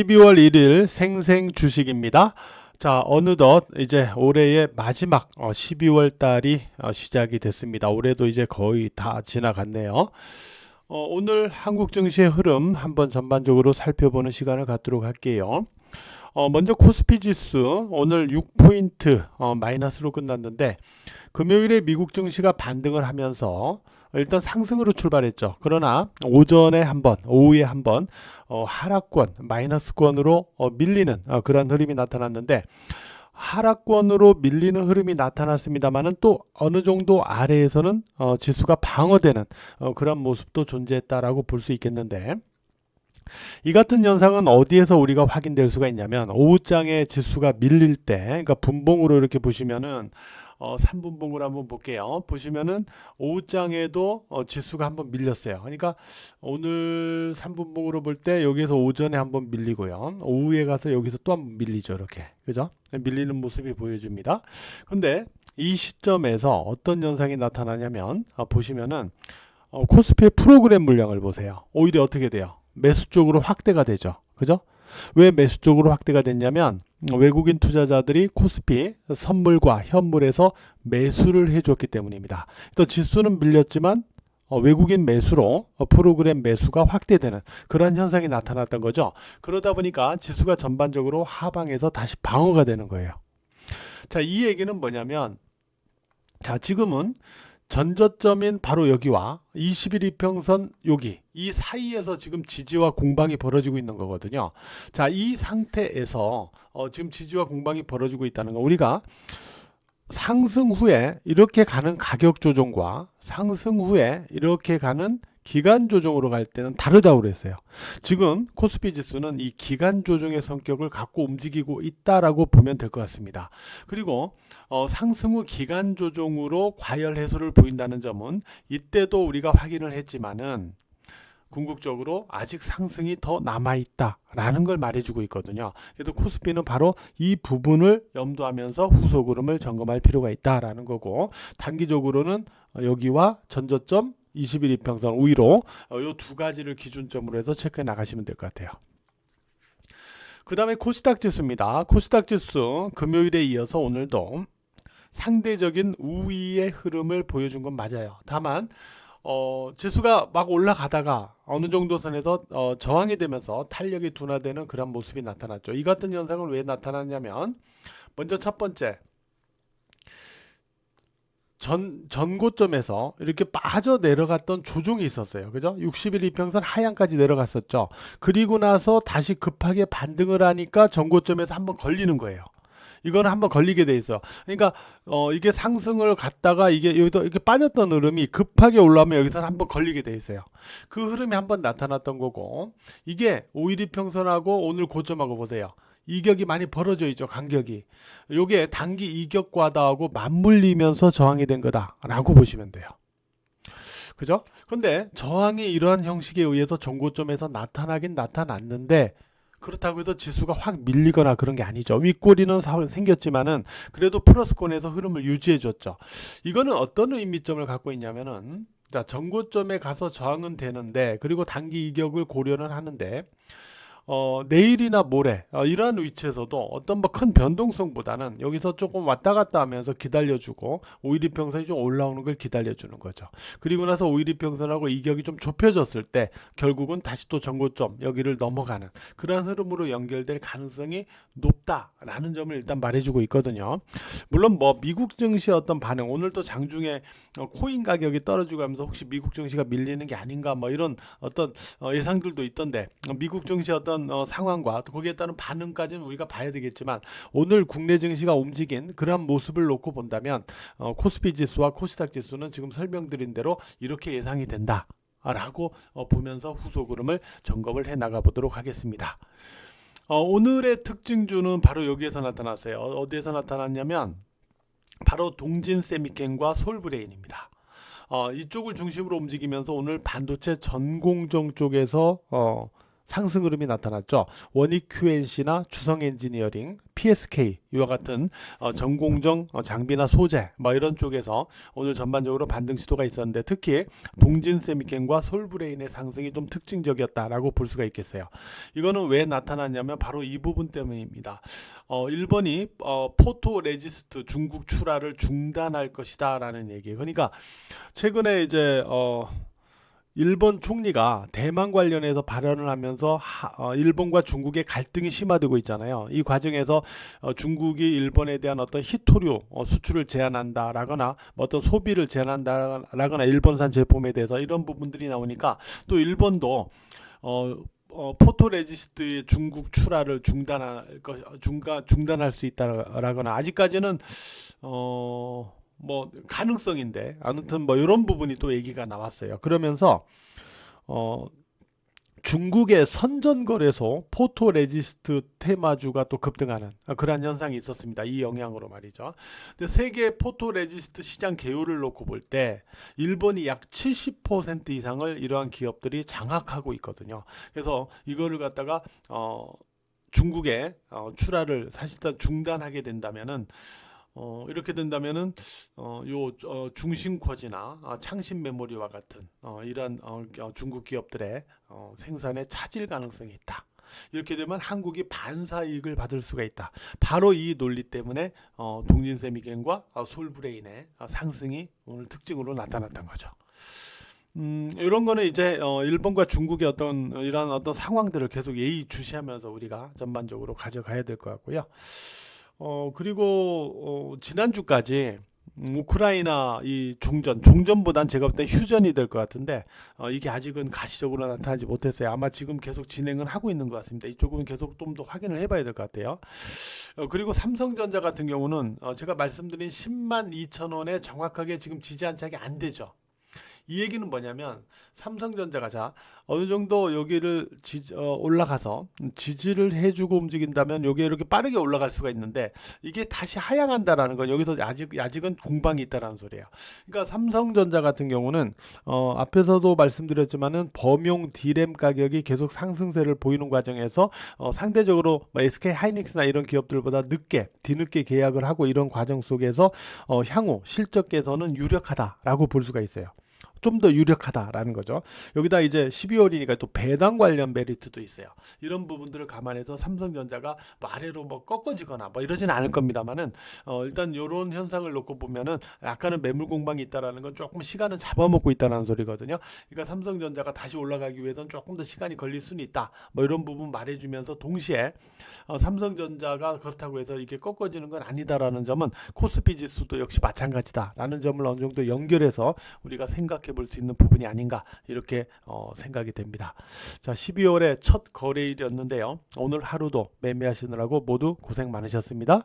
12월 1일 생생 주식입니다. 자, 어느덧 이제 올해의 마지막 12월 달이 시작이 됐습니다. 올해도 이제 거의 다 지나갔네요. 오늘 한국 증시의 흐름 한번 전반적으로 살펴보는 시간을 갖도록 할게요. 먼저 코스피 지수 오늘 6포인트 마이너스로 끝났는데 금요일에 미국 증시가 반등을 하면서 일단 상승으로 출발했죠. 그러나 오전에 한번, 오후에 한번 하락권, 마이너스권으로 밀리는 그런 흐름이 나타났는데 하락권으로 밀리는 흐름이 나타났습니다만은 또 어느 정도 아래에서는 지수가 방어되는 그런 모습도 존재했다라고 볼 수 있겠는데 이 같은 현상은 어디에서 우리가 확인될 수가 있냐면 오후장에 지수가 밀릴 때, 그러니까 분봉으로 이렇게 보시면은 3분봉으로 한번 볼게요. 보시면은 오후장에도 지수가 한번 밀렸어요. 그러니까 오늘 3분봉으로 볼 때 여기에서 오전에 한번 밀리고요. 오후에 가서 여기서 또 한번 밀리죠. 이렇게. 그죠? 밀리는 모습이 보여줍니다. 근데 이 시점에서 어떤 현상이 나타나냐면 보시면은 코스피의 프로그램 물량을 보세요. 오히려 어떻게 돼요? 매수 쪽으로 확대가 되죠. 그죠? 왜 매수 쪽으로 확대가 됐냐면 외국인 투자자들이 코스피 선물과 현물에서 매수를 해줬기 때문입니다. 또 지수는 밀렸지만 외국인 매수로 프로그램 매수가 확대되는 그런 현상이 나타났던 거죠. 그러다 보니까 지수가 전반적으로 하방에서 다시 방어가 되는 거예요. 자, 이 얘기는 뭐냐면 자, 지금은 전저점인 바로 여기와 20일 이평선 여기 이 사이에서 지금 지지와 공방이 벌어지고 있는 거거든요. 자, 이 상태에서 지금 지지와 공방이 벌어지고 있다는 거 우리가 상승 후에 이렇게 가는 가격 조정과 상승 후에 이렇게 가는 기간 조정으로 갈 때는 다르다고 그랬어요. 지금 코스피 지수는 이 기간 조정의 성격을 갖고 움직이고 있다라고 보면 될 것 같습니다. 그리고 상승 후 기간 조정으로 과열 해소를 보인다는 점은 이때도 우리가 확인을 했지만은 궁극적으로 아직 상승이 더 남아있다라는 걸 말해주고 있거든요. 그래서 코스피는 바로 이 부분을 염두하면서 후속 흐름을 점검할 필요가 있다라는 거고 단기적으로는 여기와 전저점 20일 이평선 위로 이 두 가지를 기준점으로 해서 체크해 나가시면 될 것 같아요. 그 다음에 코스닥 지수입니다. 코스닥 지수 금요일에 이어서 오늘도 상대적인 우위의 흐름을 보여준 건 맞아요. 다만 지수가 막 올라가다가 어느 정도 선에서 저항이 되면서 탄력이 둔화되는 그런 모습이 나타났죠. 이 같은 현상은 왜 나타났냐면 먼저 첫 번째 전고점에서 이렇게 빠져 내려갔던 조종이 있었어요. 그죠? 60일 이평선 하향까지 내려갔었죠. 그리고 나서 다시 급하게 반등을 하니까 전고점에서 한번 걸리는 거예요. 이거는 한번 걸리게 돼 있어. 그러니까 이게 상승을 갔다가 이게 여기도 이렇게 빠졌던 흐름이 급하게 올라오면 여기서는 한번 걸리게 돼 있어요. 그 흐름이 한번 나타났던 거고 이게 5일 이평선하고 오늘 고점하고 보세요. 이격이 많이 벌어져 있죠. 간격이. 요게 단기 이격 과다하고 맞물리면서 저항이 된 거다라고 보시면 돼요. 그죠? 근데 저항이 이러한 형식에 의해서 전고점에서 나타나긴 나타났는데 그렇다고 해서 지수가 확 밀리거나 그런 게 아니죠. 윗꼬리는 생겼지만은 그래도 플러스권에서 흐름을 유지해 줬죠. 이거는 어떤 의미점을 갖고 있냐면은 자, 전고점에 가서 저항은 되는데 그리고 단기 이격을 고려는 하는데 내일이나 모레 이러한 위치에서도 어떤 뭐 큰 변동성보다는 여기서 조금 왔다 갔다 하면서 기다려주고 5일 이평선이 좀 올라오는 걸 기다려주는 거죠. 그리고 나서 5일 이평선하고 이격이 좀 좁혀졌을 때 결국은 다시 또 전고점 여기를 넘어가는 그런 흐름으로 연결될 가능성이 높다라는 점을 일단 말해주고 있거든요. 물론 뭐 미국 증시의 어떤 반응 오늘 또 장중에 코인 가격이 떨어지고 하면서 혹시 미국 증시가 밀리는 게 아닌가 뭐 이런 어떤 예상들도 있던데 미국 증시의 어떤 상황과 또 거기에 따른 반응까지는 우리가 봐야 되겠지만 오늘 국내 증시가 움직인 그런 모습을 놓고 본다면 코스피 지수와 코스닥 지수는 지금 설명드린 대로 이렇게 예상이 된다 라고 보면서 후속 흐름을 점검을 해 나가 보도록 하겠습니다. 오늘의 특징주는 바로 여기에서 나타났어요. 어디에서 나타났냐면 바로 동진 세미켄과 솔브레인입니다. 이쪽을 중심으로 움직이면서 오늘 반도체 전공정 쪽에서 상승 흐름이 나타났죠. 원익 QNC나 주성 엔지니어링, PSK 이와 같은 전공정 장비나 소재 뭐 이런 쪽에서 오늘 전반적으로 반등 시도가 있었는데, 특히 동진 세미캠과 솔브레인의 상승이 좀 특징적이었다라고 볼 수가 있겠어요. 이거는 왜 나타났냐면 바로 이 부분 때문입니다. 일본이 포토 레지스트 중국 출하를 중단할 것이다라는 얘기. 그러니까 최근에 이제 일본 총리가 대만 관련해서 발언을 하면서 일본과 중국의 갈등이 심화되고 있잖아요. 이 과정에서 중국이 일본에 대한 어떤 히토류 수출을 제한한다라거나 어떤 소비를 제한한다라거나 일본산 제품에 대해서 이런 부분들이 나오니까 또 일본도 포토레지스트의 중국 출하를 중단할 수 있다라거나, 아직까지는 뭐 가능성인데 아무튼 뭐 이런 부분이 또 얘기가 나왔어요. 그러면서 중국의 선전거래소 포토레지스트 테마주가 또 급등하는 그런 현상이 있었습니다. 이 영향으로 말이죠. 근데 세계 포토레지스트 시장 개요를 놓고 볼 때 일본이 약 70% 이상을 이러한 기업들이 장악하고 있거든요. 그래서 이거를 갖다가 중국의 출하를 사실상 중단하게 된다면은 이렇게 된다면은 중심쿼지나 창신 메모리와 같은 이런 중국 기업들의 생산에 차질 가능성이 있다. 이렇게 되면 한국이 반사이익을 받을 수가 있다. 바로 이 논리 때문에 동진세미겐과 솔브레인의 상승이 오늘 특징으로 나타났던 거죠. 이런 거는 이제 일본과 중국의 이런 어떤 상황들을 계속 예의주시하면서 우리가 전반적으로 가져가야 될 것 같고요. 그리고 지난주까지 우크라이나 이 종전보단 제가 볼 때 휴전이 될 것 같은데, 이게 아직은 가시적으로 나타나지 못했어요. 아마 지금 계속 진행은 하고 있는 것 같습니다. 이쪽은 계속 좀 더 확인을 해봐야 될 것 같아요. 그리고 삼성전자 같은 경우는 제가 말씀드린 10만 2천 원에 정확하게 지금 지지 안착이 안 되죠. 이 얘기는 뭐냐면 삼성전자가 어느 정도 여기를 올라가서 지지를 해주고 움직인다면 여기 이렇게 빠르게 올라갈 수가 있는데, 이게 다시 하향한다라는 건 여기서 아직은 공방이 있다라는 소리예요. 그러니까 삼성전자 같은 경우는 앞에서도 말씀드렸지만은 범용 D램 가격이 계속 상승세를 보이는 과정에서 상대적으로 SK 하이닉스나 이런 기업들보다 뒤늦게 계약을 하고 이런 과정 속에서 향후 실적 개선은 유력하다라고 볼 수가 있어요. 좀 더 유력하다라는 거죠. 여기다 이제 12월이니까 또 배당 관련 메리트도 있어요. 이런 부분들을 감안해서 삼성전자가 아래로 뭐 꺾어지거나 뭐 이러지는 않을 겁니다만은 일단 이런 현상을 놓고 보면은 약간은 매물 공방이 있다라는 건 조금 시간은 잡아먹고 있다는 소리거든요. 그러니까 삼성전자가 다시 올라가기 위해서는 조금 더 시간이 걸릴 수는 있다. 뭐 이런 부분 말해주면서 동시에 삼성전자가 그렇다고 해서 이게 꺾어지는 건 아니다라는 점은 코스피 지수도 역시 마찬가지다라는 점을 어느 정도 연결해서 우리가 생각해 볼 수 있는 부분이 아닌가, 이렇게 생각이 됩니다. 자, 12월의 첫 거래일이었는데요. 오늘 하루도 매매하시느라고 모두 고생 많으셨습니다.